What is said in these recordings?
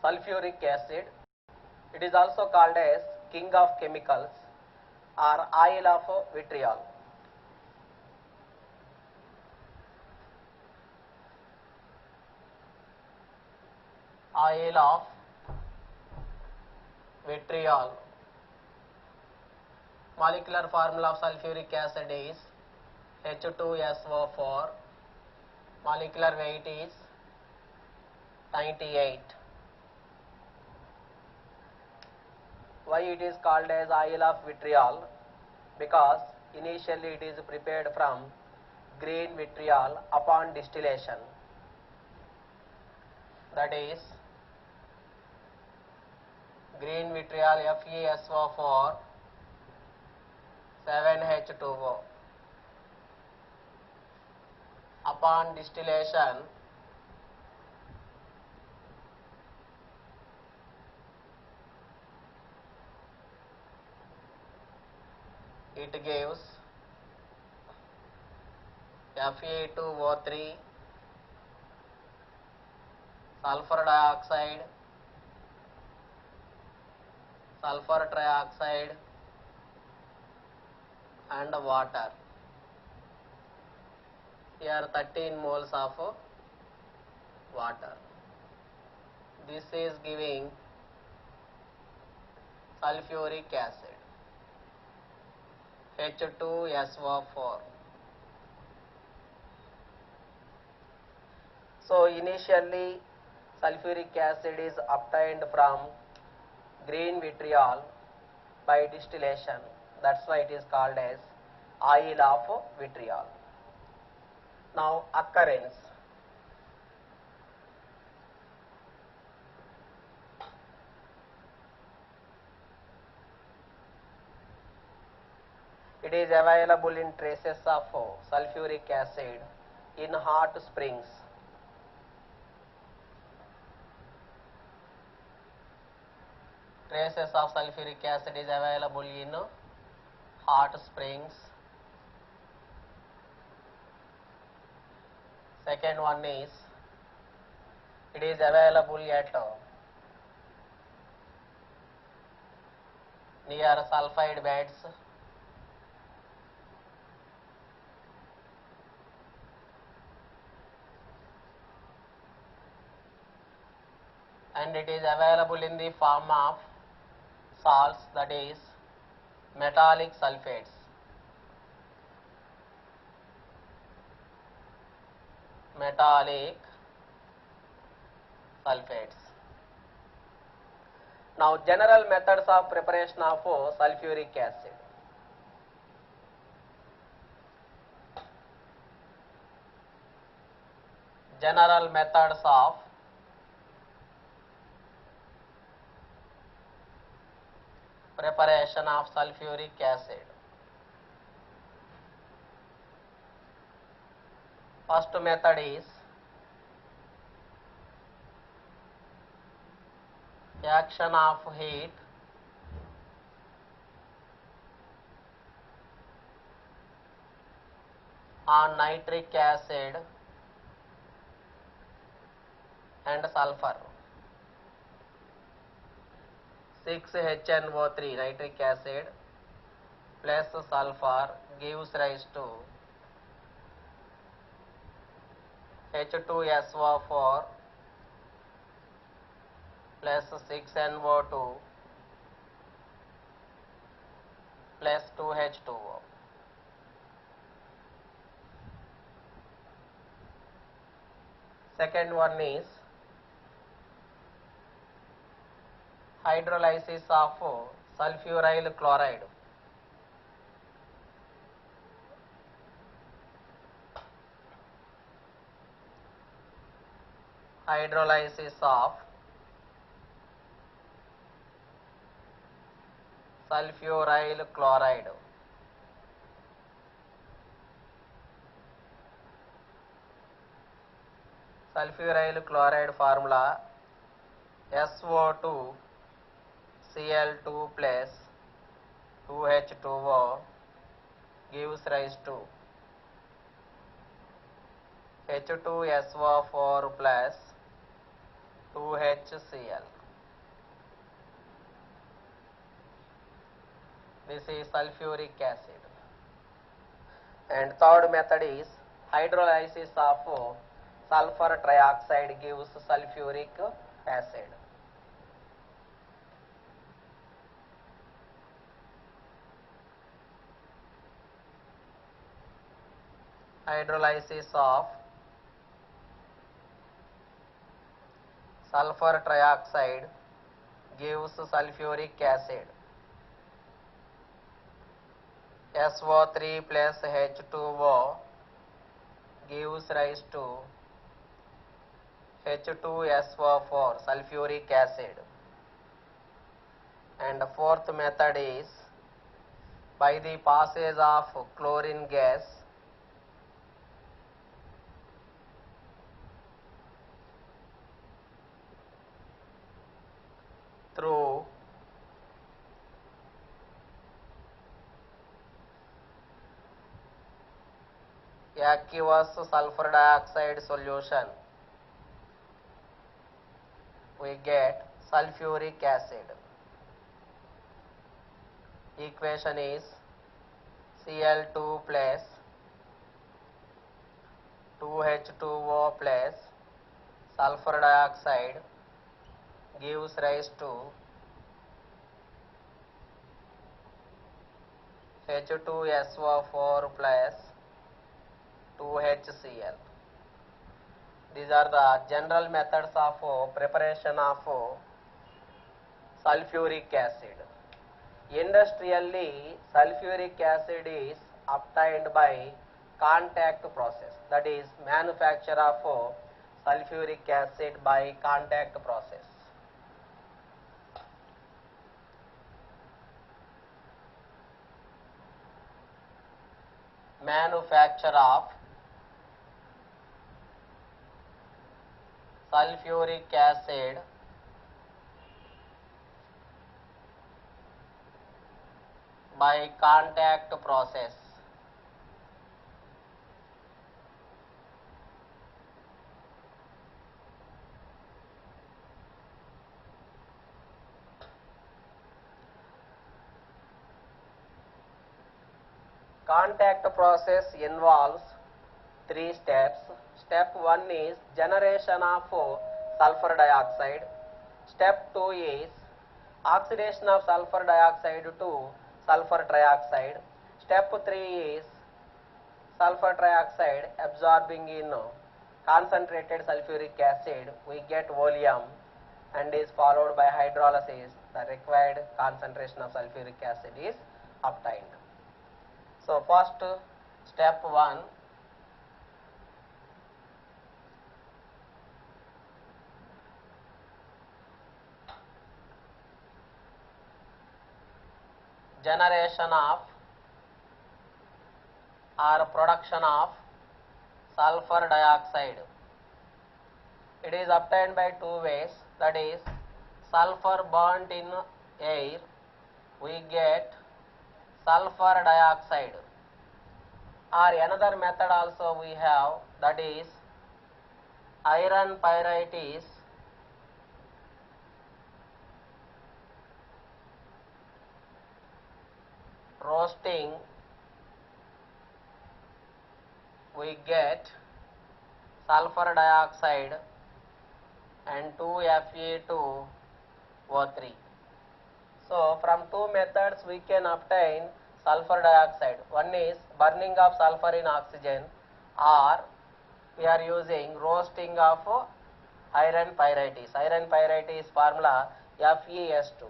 sulfuric acid. It is also called as king of chemicals or oil of vitriol. Oil of vitriol. Molecular formula of sulfuric acid is H2SO4. Molecular weight is 98. Why it is called as oil of vitriol? Because initially it is prepared from green vitriol upon distillation. That is green vitriol FeSO4 7H2O. Upon distillation, it gives Fe2O3, sulfur dioxide, sulfur trioxide and water. Here 13 moles of water. This is giving sulfuric acid H2SO4. So initially sulfuric acid is obtained from green vitriol by distillation. That's why it is called as oil of vitriol. Now occurrence. It is available in traces of sulfuric acid in hot springs. Traces of sulfuric acid is available in hot springs. Second one is it is available at near sulfide beds. And it is available in the form of salts, that is metallic sulfates. Metallic sulfates. Now general methods of preparation of sulfuric acid. General methods of preparation of sulfuric acid. First method is action of heat on nitric acid and sulfur. 6HNO3 nitric acid plus sulfur gives rise to H2SO4 plus 6NO2 plus 2H2O. Second one is hydrolysis of sulfuryl chloride. Hydrolysis of sulfuryl chloride. Sulfuryl chloride formula SO2 Cl2 plus 2H2O gives rise to H2SO4 plus 2HCl. This is sulfuric acid. And third method is hydrolysis of sulfur trioxide gives sulfuric acid. Hydrolysis of sulfur trioxide gives sulfuric acid. SO3 plus H2O gives rise to H2SO4 sulfuric acid. And the fourth method is by the passage of chlorine gas through aqueous sulfur dioxide solution, we get sulfuric acid. Equation is Cl2 plus 2H2O plus sulfur dioxide gives rise to H2SO4 plus 2HCl. These are the general methods of preparation of sulfuric acid. Industrially, sulfuric acid is obtained by contact process, that is manufacture of sulfuric acid by contact process. Manufacture of sulfuric acid by contact process. Contact process involves 3 steps. Step 1 is generation of sulfur dioxide. Step 2 is oxidation of sulfur dioxide to sulfur trioxide. Step 3 is sulfur trioxide absorbing in concentrated sulfuric acid. We get oleum and is followed by hydrolysis. The required concentration of sulfuric acid is obtained. So first step 1, generation of or production of sulfur dioxide. It is obtained by 2 ways, that is sulfur burnt in air, we get sulfur dioxide, or another method also we have, that is iron pyrites roasting, we get sulfur dioxide and 2Fe2O3. So from 2 methods we can obtain sulfur dioxide. One is burning of sulfur in oxygen, or we are using roasting of iron pyrites. Iron pyrites formula FeS2.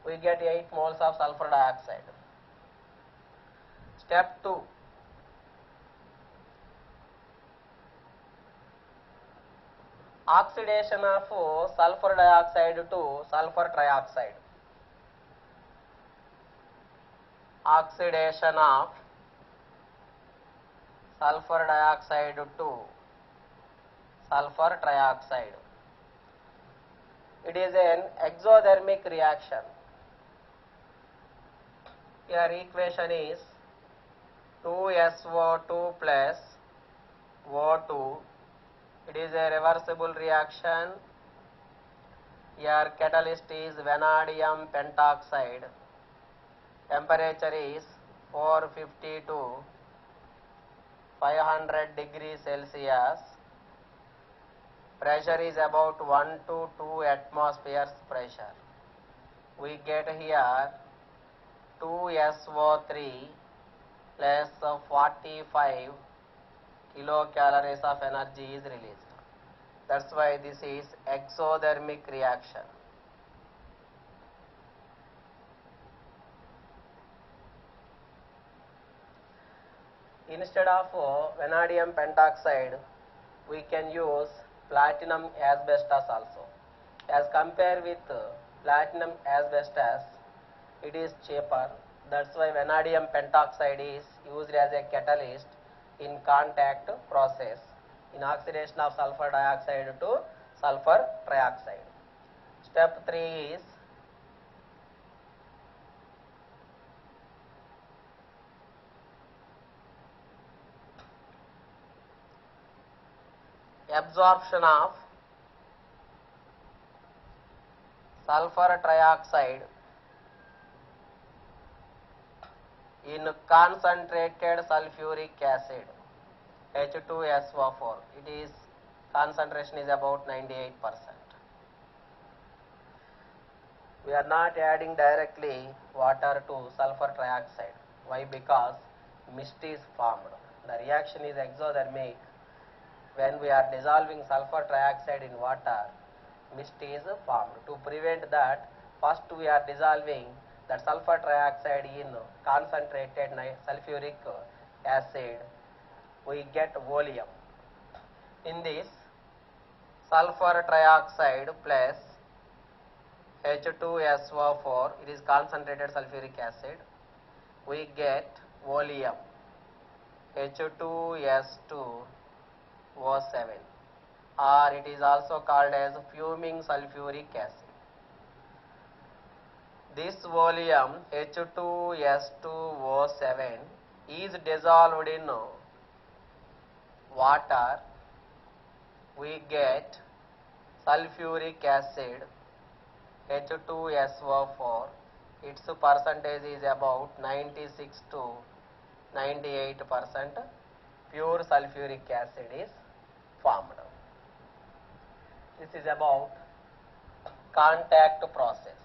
We get 8 moles of sulfur dioxide. Step 2, oxidation of sulfur dioxide to sulfur trioxide. Oxidation of sulfur dioxide to sulfur trioxide. It is an exothermic reaction. Here equation is 2SO2 plus O2. It is a reversible reaction. Here catalyst is vanadium pentoxide. Temperature is 450 to 500 degrees Celsius. Pressure is about 1 to 2 atmospheres pressure. We get here 2SO3 plus 45 kilocalories of energy is released. That's why this is exothermic reaction. Instead of vanadium pentoxide, we can use platinum asbestos also. As compared with platinum asbestos, it is cheaper. That's why vanadium pentoxide is used as a catalyst in contact process in oxidation of sulfur dioxide to sulfur trioxide. Step 3 is absorption of sulfur trioxide in concentrated sulfuric acid H2SO4. It is concentration is about 98%. We are not adding directly water to sulfur trioxide. Why? Because mist is formed. The reaction is exothermic. When we are dissolving sulfur trioxide in water, mist is formed. To prevent that, first we are dissolving that sulfur trioxide in concentrated sulfuric acid. We get volume. In this, sulfur trioxide plus H2SO4, it is concentrated sulfuric acid. We get volume H2S2O7, or it is also called as fuming sulfuric acid. This volume H2S2O7 is dissolved in water. We get sulfuric acid H2SO4. Its percentage is about 96 to 98%. Pure sulfuric acid is formed. This is about contact process.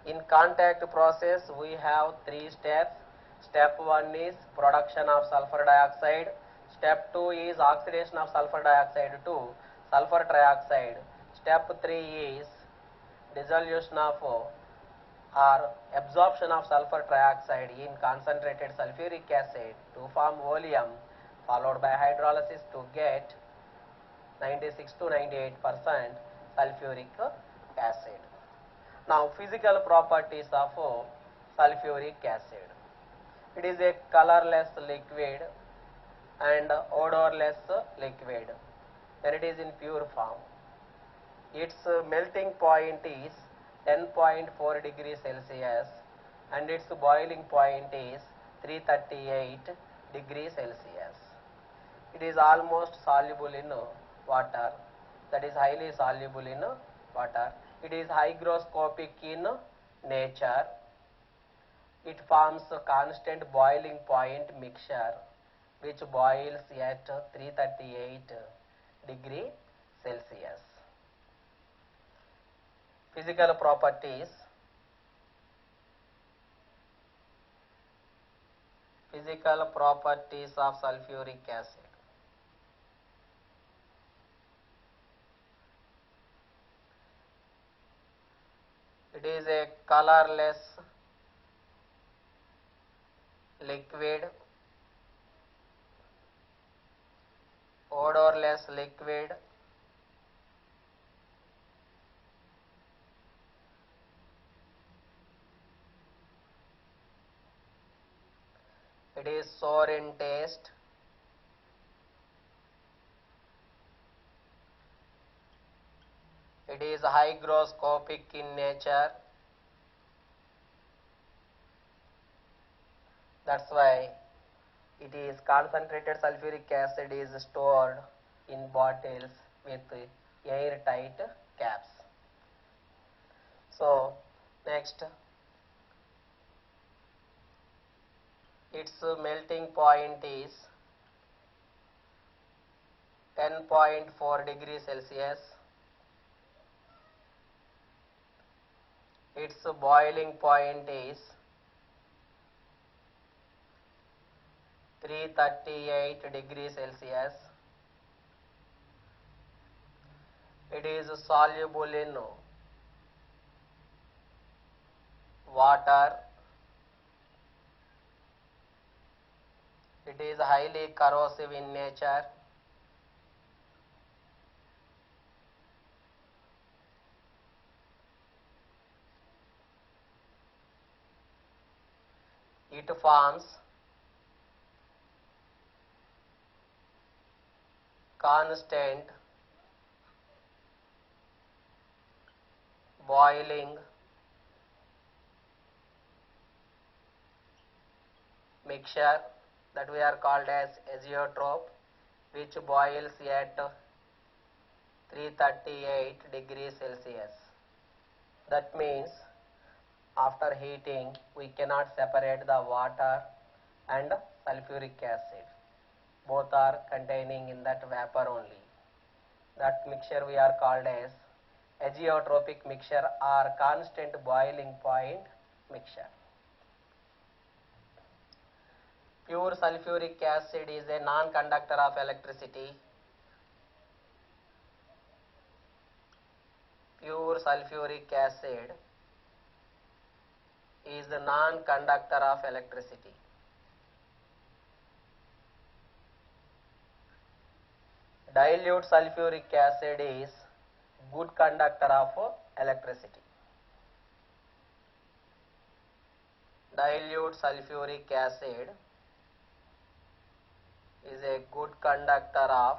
In contact process, we have 3 steps. Step 1 is production of sulfur dioxide. Step 2 is oxidation of sulfur dioxide to sulfur trioxide. Step 3 is dissolution of or absorption of sulfur trioxide in concentrated sulfuric acid to form volume, followed by hydrolysis to get 96 to 98% sulfuric acid. Now, physical properties of sulfuric acid. It is a colorless liquid and odorless liquid when it is in pure form. Its melting point is 10.4 degrees Celsius and its boiling point is 338 degrees Celsius. It is almost soluble in water, that is highly soluble in water. It is hygroscopic in nature. It forms a constant boiling point mixture which boils at 338 degree Celsius. Physical properties. Physical properties of sulfuric acid. It is a colorless liquid, odorless liquid, it is sour in taste, it is hygroscopic in nature. That's why it is concentrated sulfuric acid is stored in bottles with airtight caps. So next, its melting point is 10.4 degrees Celsius. Its boiling point is 338 degrees Celsius. It is soluble in water. It is highly corrosive in nature. It forms constant boiling mixture that we are called as azeotrope, which boils at 338 degrees Celsius. That means after heating we cannot separate the water and sulfuric acid. Both are containing in that vapor only. That mixture we are called as azeotropic mixture or constant boiling point mixture. Pure sulfuric acid is a non-conductor of electricity. Pure sulfuric acid is the non-conductor of electricity. Dilute sulfuric acid is good conductor of electricity. Dilute sulfuric acid is a good conductor of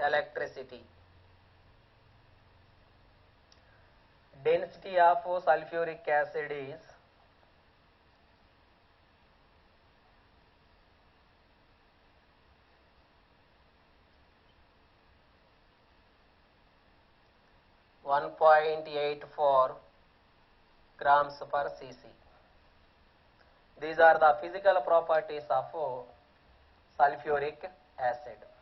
electricity. Density of sulfuric acid is 1.84 grams per cc. These are the physical properties of sulfuric acid.